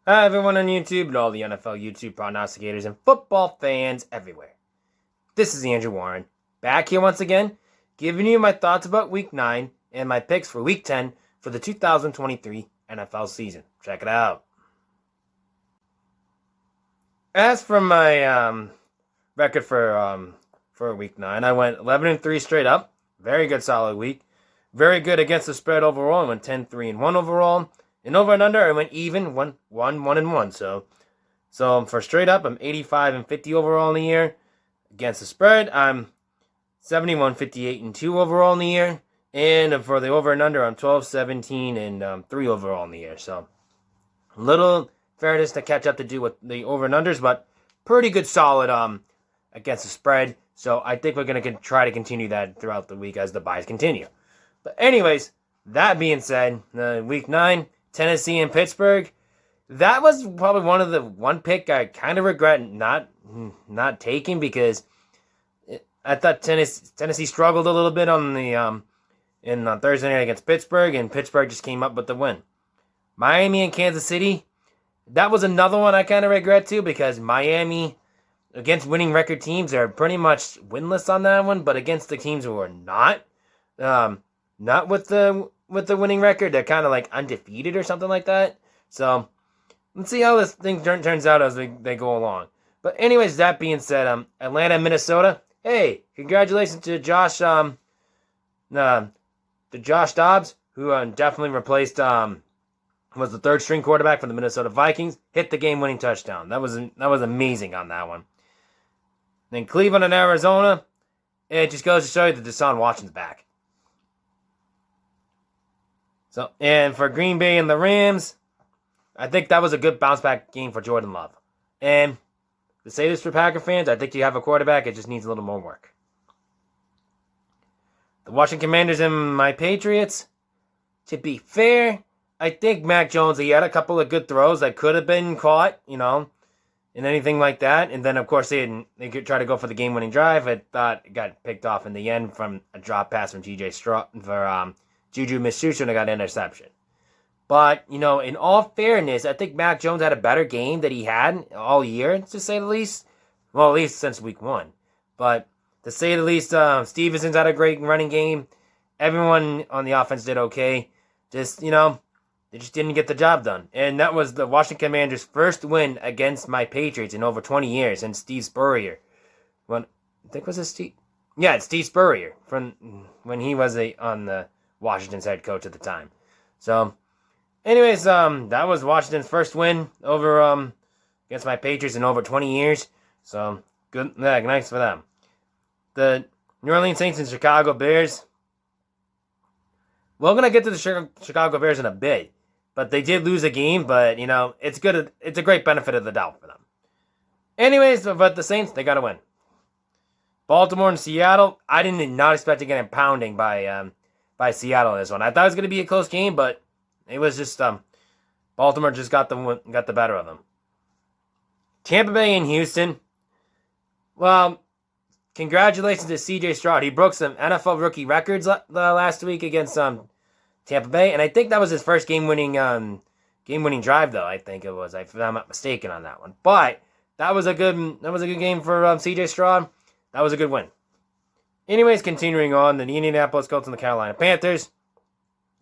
Hi, everyone on YouTube and all the NFL YouTube prognosticators and football fans everywhere. This is Andrew Warren, back here once again, giving you my thoughts about Week 9 and my picks for Week 10 for the 2023 NFL season. Check it out. As for my record for Week 9, I went 11-3 straight up. Very good, solid week. Very good against the spread overall. I went 10-3-1 overall. And over and under, I went even 1-1-1. So for straight up, I'm 85-50 overall in the year. Against the spread, I'm 71-58-2 overall in the year. And for the over and under, I'm 12-17-3 overall in the year. So a little fairness to catch up to do with the over and unders, but pretty good solid against the spread. So I think we're going to try to continue that throughout the week as the buys continue. But anyways, that being said, Week 9, Tennessee and Pittsburgh, that was probably one pick I kind of regret not taking because I thought Tennessee struggled a little bit on on Thursday night against Pittsburgh, and Pittsburgh just came up with the win. Miami and Kansas City, that was another one I kind of regret too because Miami against winning record teams are pretty much winless on that one, but against the teams who are not with the winning record, they're kind of like undefeated or something like that. So let's see how this thing turns out as they go along. But anyways, that being said, Atlanta, Minnesota. Hey, congratulations to Josh Dobbs, who definitely replaced was the third string quarterback for the Minnesota Vikings. Hit the game-winning touchdown. That was amazing on that one. Then Cleveland and Arizona. It just goes to show you that Deshaun Watson's back. So, and for Green Bay and the Rams, I think that was a good bounce-back game for Jordan Love. And to say this for Packer fans, I think you have a quarterback. It just needs a little more work. The Washington Commanders and my Patriots, to be fair, I think Mac Jones, he had a couple of good throws that could have been caught, and anything like that. And then, of course, they could try to go for the game-winning drive. I thought it got picked off in the end from a drop pass from Juju Smith-Schuster and got an interception. But, in all fairness, I think Mac Jones had a better game that he had all year, to say the least. Well, at least since week 1. But to say the least, Stevenson's had a great running game. Everyone on the offense did okay. Just, they just didn't get the job done. And that was the Washington Commanders' first win against my Patriots in over 20 years since Steve Spurrier. I think was it Steve? Yeah, it's Steve Spurrier from when he was on the Washington's head coach at the time. So, anyways, that was Washington's first win over against my Patriots in over 20 years. So, good, nice for them. The New Orleans Saints and Chicago Bears. We're going to get to the Chicago Bears in a bit. But they did lose a game, but, it's good. It's a great benefit of the doubt for them. Anyways, but the Saints, they got to win. Baltimore and Seattle, I did not expect to get a pounding by Seattle in this one. I thought it was going to be a close game, but it was just Baltimore just got the better of them. Tampa Bay and Houston. Well, congratulations to C.J. Stroud. He broke some NFL rookie records last week against Tampa Bay, and I think that was his first game-winning drive, though. I think it was, if I'm not mistaken on that one. But that was a good game for C.J. Stroud. That was a good win. Anyways, continuing on, the Indianapolis Colts and the Carolina Panthers.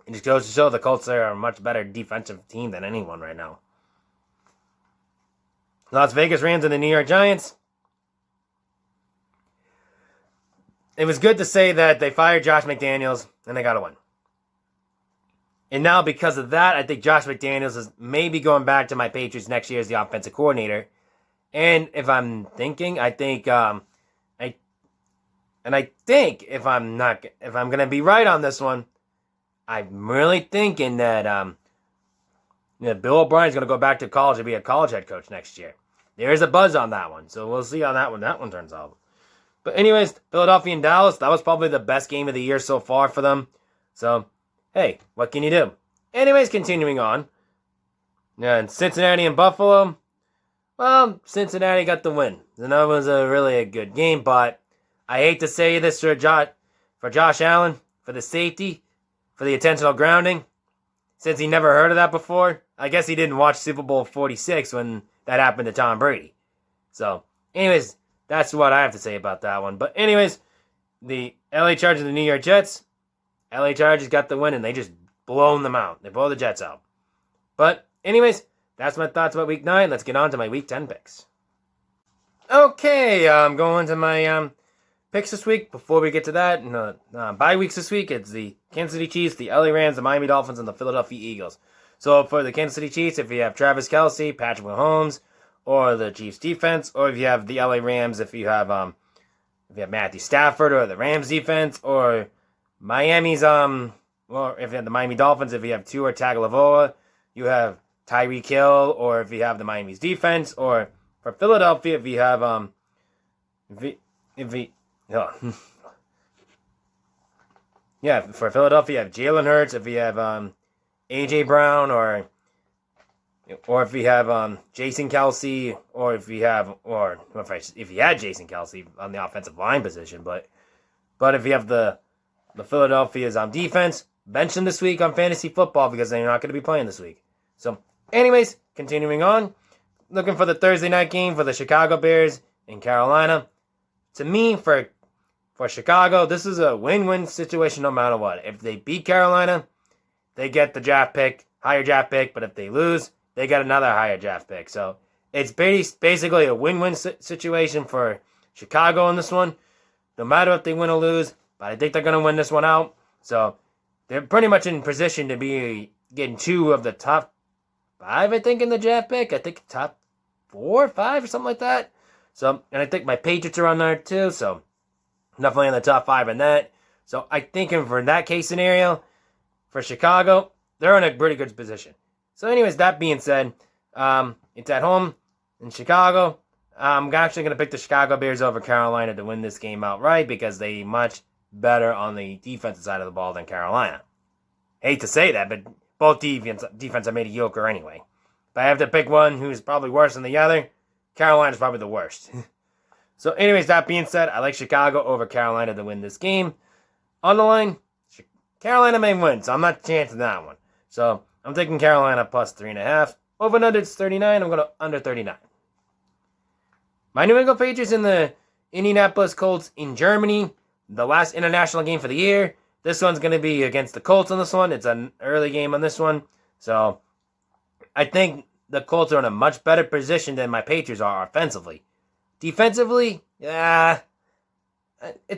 It just goes to show the Colts are a much better defensive team than anyone right now. Las Vegas Rams and the New York Giants. It was good to say that they fired Josh McDaniels and they got to win. And now because of that, I think Josh McDaniels is maybe going back to my Patriots next year as the offensive coordinator. And if I'm thinking, I think if I'm going to be right on this one, I'm really thinking that Bill O'Brien's going to go back to college and be a college head coach next year. There's a buzz on that one, so we'll see how that one turns out. But anyways, Philadelphia and Dallas, that was probably the best game of the year so far for them. So, hey, what can you do? Anyways, continuing on. And Cincinnati and Buffalo. Well, Cincinnati got the win. And that was really a good game, but I hate to say this for Josh Allen, for the safety, for the intentional grounding. since he never heard of that before, I guess he didn't watch Super Bowl 46 when that happened to Tom Brady. So, anyways, that's what I have to say about that one. But anyways, the LA Chargers and the New York Jets. LA Chargers got the win, and they just blown them out. They blow the Jets out. But anyways, that's my thoughts about Week 9. Let's get on to my Week 10 picks. Okay, I'm going to my picks this week. Before we get to that, bye weeks this week, it's the Kansas City Chiefs, the LA Rams, the Miami Dolphins, and the Philadelphia Eagles. So for the Kansas City Chiefs, if you have Travis Kelce, Patrick Mahomes, or the Chiefs defense, or if you have the LA Rams, if you have Matthew Stafford, or the Rams defense, or Miami's or if you have the Miami Dolphins, if you have Tua Tagovailoa, you have Tyreek Hill, or if you have the Miami's defense, or for Philadelphia, if you have for Philadelphia, you have Jalen Hurts, if you have AJ Brown, or if you have Jason Kelce, or if you had Jason Kelce on the offensive line position, but if you have the Philadelphia's defense, bench them this week on fantasy football because they're not going to be playing this week. So, anyways, continuing on, looking for the Thursday night game for the Chicago Bears in Carolina. To me, for Chicago, this is a win-win situation no matter what. If they beat Carolina, they get the higher draft pick, but if they lose, they get another higher draft pick. So it's basically a win-win situation for Chicago in this one, no matter if they win or lose, but I think they're going to win this one out. So they're pretty much in position to be getting 2 of the top 5, I think, in the draft pick. I think top 4 or 5 or something like that. So, and I think my Patriots are on there too, so definitely in the top 5 in that. So I think for that case scenario, for Chicago, they're in a pretty good position. So anyways, that being said, it's at home in Chicago. I'm actually going to pick the Chicago Bears over Carolina to win this game outright because they're much better on the defensive side of the ball than Carolina. Hate to say that, but both defense are mediocre anyway. But I have to pick one who's probably worse than the other. Carolina's probably the worst. So anyways, that being said, I like Chicago over Carolina to win this game. On the line, Carolina may win, so I'm not chancing that one. So I'm taking Carolina plus 3.5. Over and under, it's 39. I'm going to under 39. My New England Patriots in the Indianapolis Colts in Germany. The last international game for the year. This one's going to be against the Colts on this one. It's an early game on this one. So I think the Colts are in a much better position than my Patriots are offensively. Defensively, it's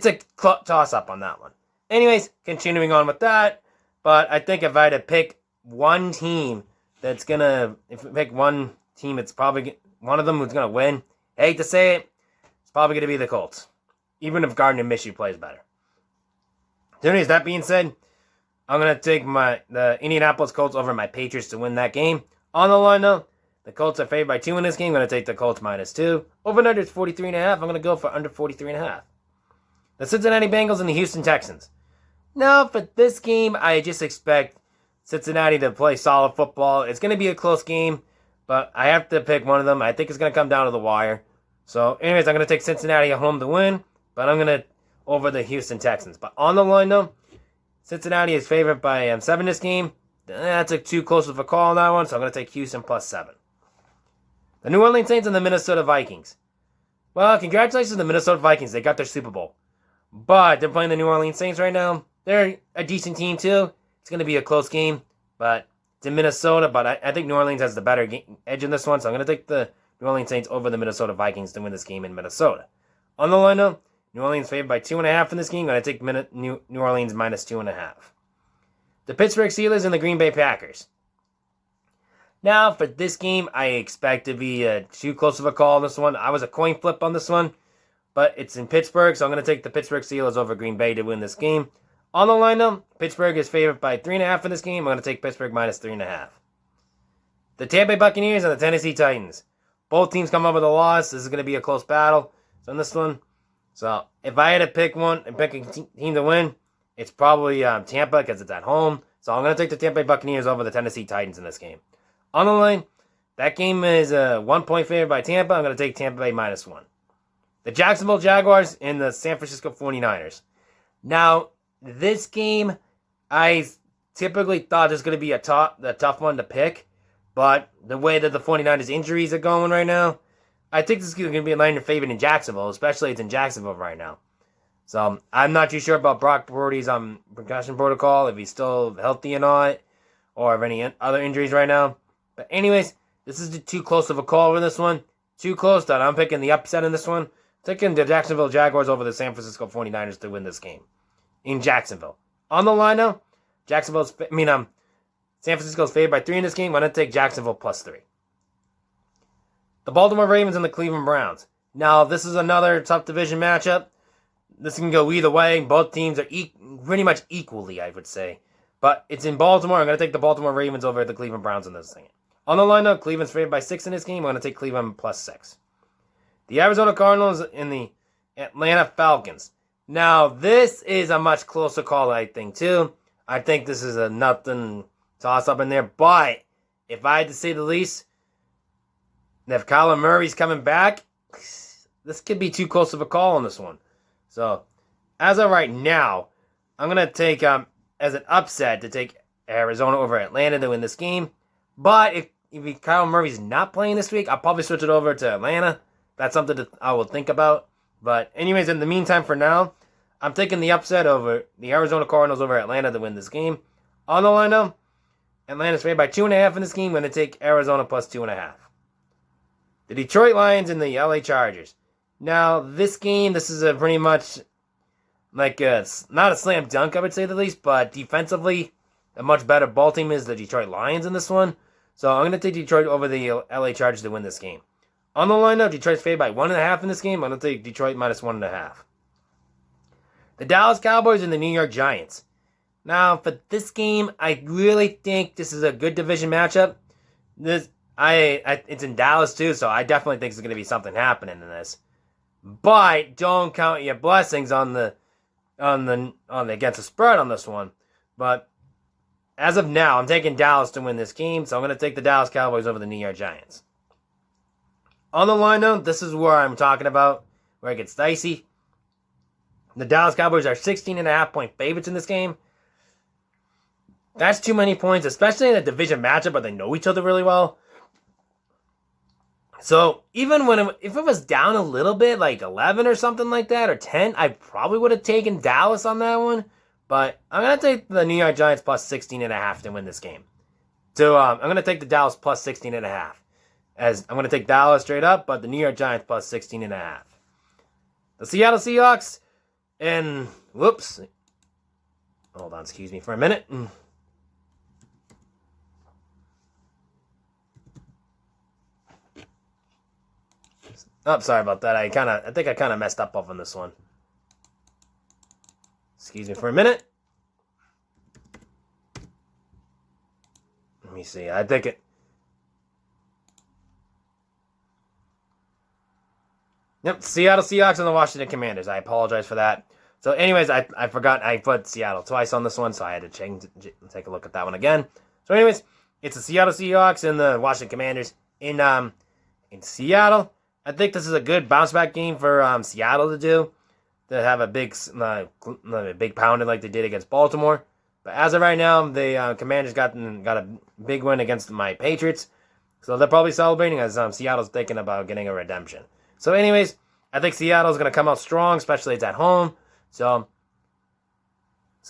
a toss-up on that one. Anyways, continuing on with that. But I think if I had to pick one team that's going to, if I pick one team, it's probably one of them who's going to win. I hate to say it, it's probably going to be the Colts. Even if Gardner Minshew plays better. So anyways, that being said, I'm going to take the Indianapolis Colts over my Patriots to win that game. On the line, though, the Colts are favored by 2 in this game. I'm going to take the Colts minus 2. Over and under is 43.5. I'm going to go for under 43.5. The Cincinnati Bengals and the Houston Texans. Now, for this game, I just expect Cincinnati to play solid football. It's going to be a close game, but I have to pick one of them. I think it's going to come down to the wire. So, anyways, I'm going to take Cincinnati at home to win, but I'm going to over the Houston Texans. But on the line, though, Cincinnati is favored by 7 this game. That's too close of a call on that one, so I'm going to take Houston plus 7. The New Orleans Saints and the Minnesota Vikings. Well, congratulations to the Minnesota Vikings. They got their Super Bowl. But they're playing the New Orleans Saints right now. They're a decent team, too. It's going to be a close game, but it's in Minnesota. But I think New Orleans has the better edge in this one, so I'm going to take the New Orleans Saints over the Minnesota Vikings to win this game in Minnesota. On the line, though, New Orleans favored by 2.5 in this game. I'm going to take New Orleans minus 2.5. The Pittsburgh Steelers and the Green Bay Packers. Now, for this game, I expect to be too close of a call on this one. I was a coin flip on this one, but it's in Pittsburgh, so I'm going to take the Pittsburgh Steelers over Green Bay to win this game. On the line, though, Pittsburgh is favored by 3.5 in this game. I'm going to take Pittsburgh minus 3.5. The Tampa Bay Buccaneers and the Tennessee Titans. Both teams come up with a loss. This is going to be a close battle. So in this one, so if I had to pick one and pick a team to win, it's probably Tampa because it's at home. So I'm going to take the Tampa Bay Buccaneers over the Tennessee Titans in this game. On the line, that game is 1 point favored by Tampa. I'm going to take Tampa Bay minus 1. The Jacksonville Jaguars and the San Francisco 49ers. Now, this game, I typically thought this was going to be a tough one to pick, but the way that the 49ers injuries are going right now, I think this is going to be a line favorite in Jacksonville, especially it's in Jacksonville right now. So I'm not too sure about Brock Purdy's concussion protocol, if he's still healthy or not, or if any other injuries right now. But anyways, this is too close of a call for this one. Too close that I'm picking the upset in this one. Taking the Jacksonville Jaguars over the San Francisco 49ers to win this game in Jacksonville. On the line now, San Francisco's favored by 3 in this game. I'm going to take Jacksonville +3. The Baltimore Ravens and the Cleveland Browns. Now, this is another tough division matchup. This can go either way. Both teams are pretty much equally, I would say. But it's in Baltimore. I'm going to take the Baltimore Ravens over the Cleveland Browns in this thing. On the line now, Cleveland's favored by 6 in this game. I'm going to take Cleveland +6. The Arizona Cardinals and the Atlanta Falcons. Now, this is a much closer call, I think, too. I think this is a nothing toss-up in there. But if I had to say the least, if Kyler Murray's coming back, this could be too close of a call on this one. So, as of right now, I'm going to take, as an upset, to take Arizona over Atlanta to win this game. But if Kyler Murray's not playing this week, I'll probably switch it over to Atlanta. That's something that I will think about. But anyways, in the meantime, for now, I'm taking the upset over the Arizona Cardinals over Atlanta to win this game. On the line now, Atlanta's favored by 2.5 in this game. I'm going to take Arizona +2.5. The Detroit Lions and the LA Chargers. Now, this game, this is a pretty much like not a slam dunk, I would say the least, but defensively, a much better ball team is the Detroit Lions in this one. So I'm going to take Detroit over the LA Chargers to win this game. On the line now, Detroit's favored by 1.5 in this game. I'm going to take Detroit -1.5. The Dallas Cowboys and the New York Giants. Now, for this game, I really think this is a good division matchup. It's in Dallas too, so I definitely think there's going to be something happening in this. But don't count your blessings on the against the spread on this one. But as of now, I'm taking Dallas to win this game, so I'm going to take the Dallas Cowboys over the New York Giants. On the line now, this is where I'm talking about, where it gets dicey. The Dallas Cowboys are 16.5-point favorites in this game. That's too many points, especially in a division matchup where they know each other really well. So even if it was down a little bit, like 11 or something like that, or 10, I probably would have taken Dallas on that one. But I'm going to take the New York Giants +16.5 to win this game. So I'm going to take the Dallas +16.5. As I'm going to take Dallas straight up, but the New York Giants +16.5. The Seattle Seahawks and whoops. Hold on, excuse me for a minute. Oh, sorry about that. I think I kind of messed up on this one. Excuse me for a minute. Let me see. I think it. Yep, Seattle Seahawks and the Washington Commanders. I apologize for that. So, anyways, I forgot I put Seattle twice on this one, so I had to take a look at that one again. So, anyways, it's the Seattle Seahawks and the Washington Commanders in Seattle. I think this is a good bounce back game for Seattle to do, to have a big pounding like they did against Baltimore. But as of right now, the Commanders got a big win against my Patriots, so they're probably celebrating as Seattle's thinking about getting a redemption. So anyways, I think Seattle's going to come out strong, especially it's at home. So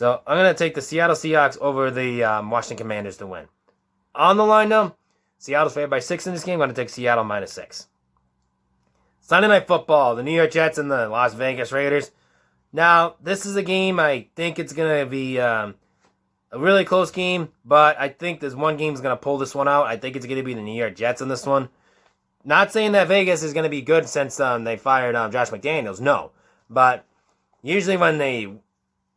I'm going to take the Seattle Seahawks over the Washington Commanders to win. On the line now, Seattle's favored by 6 in this game. I'm going to take Seattle -6. Sunday Night Football, the New York Jets and the Las Vegas Raiders. Now, this is a game I think it's going to be a really close game, but I think there's one game that's going to pull this one out. I think it's going to be the New York Jets in this one. Not saying that Vegas is going to be good since they fired Josh McDaniels, no. But usually when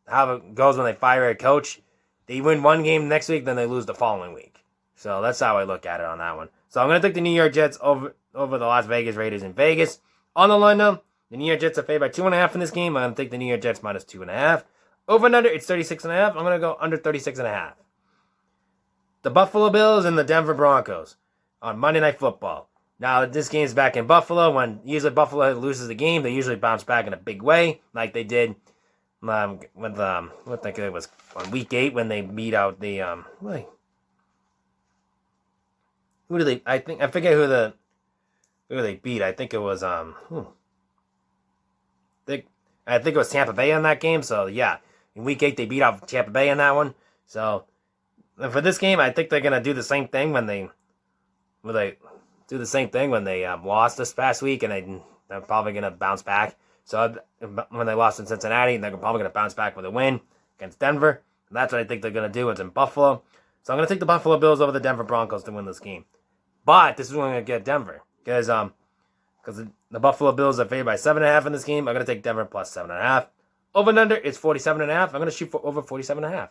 how it goes when they fire a coach, they win one game next week, then they lose the following week. So that's how I look at it on that one. So I'm going to take the New York Jets over the Las Vegas Raiders in Vegas. On the line now, the New York Jets are favored by 2.5 in this game. I'm going to take the New York Jets -2.5. Over and under, it's 36.5. I'm going to go under 36.5. The Buffalo Bills and the Denver Broncos on Monday Night Football. Now, this game's back in Buffalo. When usually Buffalo loses the game, they usually bounce back in a big way, like they did what think it was on week 8 when they beat out the who did they? I forget who they beat. I think it was I think it was Tampa Bay in that game. So yeah, in week 8 they beat out Tampa Bay in that one. So for this game, I think they're gonna do the same thing when they lost this past week, and they're probably gonna bounce back. So when they lost in Cincinnati, they're probably gonna bounce back with a win against Denver. And that's what I think they're gonna do. It's in Buffalo, so I'm gonna take the Buffalo Bills over the Denver Broncos to win this game. But this is when I'm gonna get Denver because the Buffalo Bills are favored by 7.5 in this game. I'm gonna take Denver plus 7.5. Over and under is 47.5. I'm gonna shoot for over 47.5.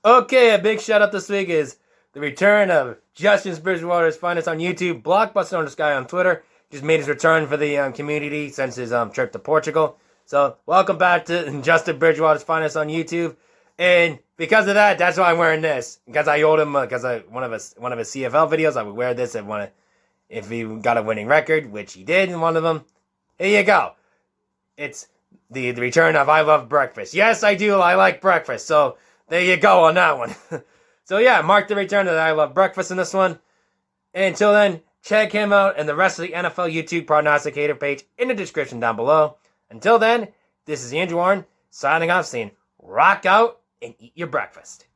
Okay, a big shout out this week is the return of Justin Bridgewater's finest on YouTube, Blockbuster_Sky on Twitter. Just made his return for the community since his trip to Portugal. So welcome back to Justin Bridgewater's finest on YouTube. And because of that, that's why I'm wearing this. Because I owed him, because one of his CFL videos, I would wear this if he got a winning record, which he did in one of them. Here you go. It's the return of I Love Breakfast. Yes, I do. I like breakfast. So there you go on that one. So yeah, mark the return of the I Love Breakfast in this one. And until then, check him out and the rest of the NFL YouTube prognosticator page in the description down below. Until then, this is Andrew Warren signing off saying rock out and eat your breakfast.